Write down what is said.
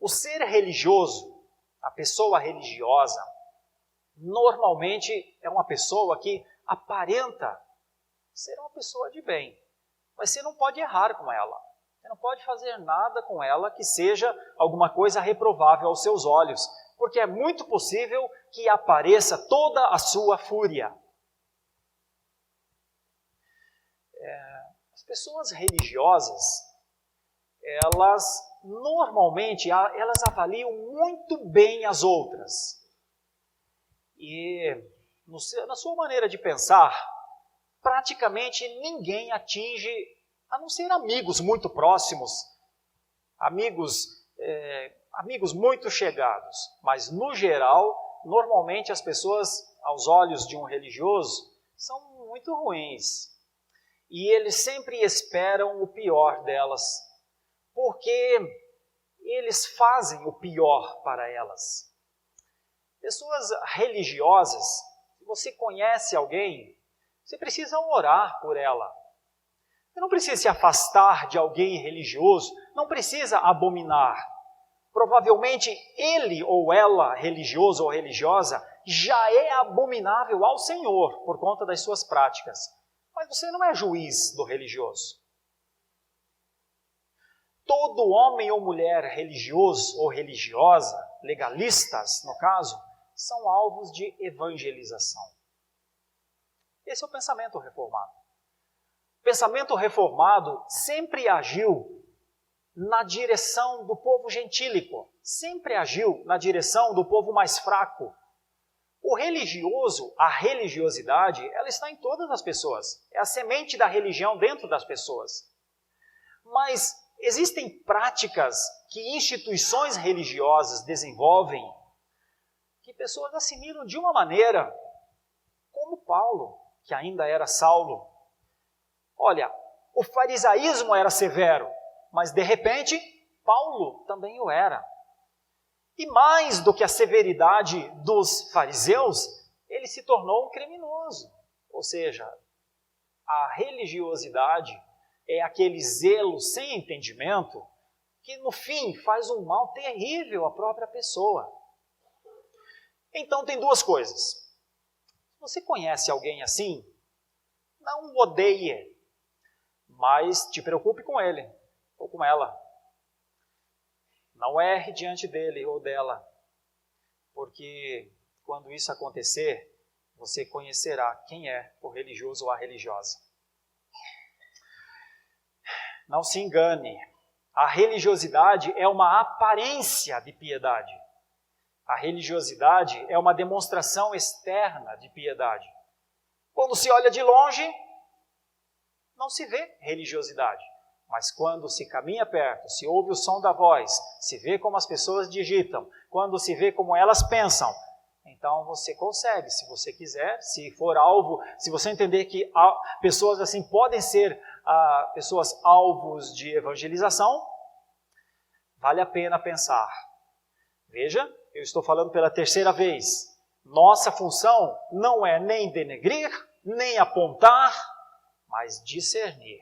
ser religioso, a pessoa religiosa, normalmente é uma pessoa que aparenta ser uma pessoa de bem. Mas você não pode errar com ela. Você não pode fazer nada com ela que seja alguma coisa reprovável aos seus olhos, porque é muito possível que apareça toda a sua fúria. As pessoas religiosas, elas normalmente elas avaliam muito bem as outras. E na sua maneira de pensar, praticamente ninguém atinge, a não ser amigos muito próximos, amigos muito chegados. Mas, no geral, normalmente as pessoas, aos olhos de um religioso, são muito ruins. E eles sempre esperam o pior delas, porque eles fazem o pior para elas. Pessoas religiosas, se você conhece alguém, você precisa orar por ela. Você não precisa se afastar de alguém religioso, não precisa abominar. Provavelmente ele ou ela, religioso ou religiosa, já é abominável ao Senhor por conta das suas práticas. Mas você não é juiz do religioso. Todo homem ou mulher religioso ou religiosa, legalistas no caso, são alvos de evangelização. Esse é o pensamento reformado. O pensamento reformado sempre agiu na direção do povo gentílico, sempre agiu na direção do povo mais fraco. O religioso, a religiosidade, ela está em todas as pessoas. É a semente da religião dentro das pessoas. Mas existem práticas que instituições religiosas desenvolvem que pessoas assimilam de uma maneira, como Paulo, que ainda era Saulo. Olha, o farisaísmo era severo, mas de repente Paulo também o era. E mais do que a severidade dos fariseus, ele se tornou um criminoso. Ou seja, a religiosidade é aquele zelo sem entendimento que no fim faz um mal terrível à própria pessoa. Então tem duas coisas. Se você conhece alguém assim, não o odeie, mas te preocupe com ele ou com ela. Não erre diante dele ou dela, porque quando isso acontecer, você conhecerá quem é o religioso ou a religiosa. Não se engane, a religiosidade é uma aparência de piedade. A religiosidade é uma demonstração externa de piedade. Quando se olha de longe, não se vê religiosidade. Mas quando se caminha perto, se ouve o som da voz, se vê como as pessoas digitam, quando se vê como elas pensam, então você consegue, se você quiser, se for alvo, se você entender que pessoas assim podem ser pessoas alvos de evangelização, vale a pena pensar. Veja, eu estou falando pela terceira vez. Nossa função não é nem denegrir, nem apontar, mas discernir.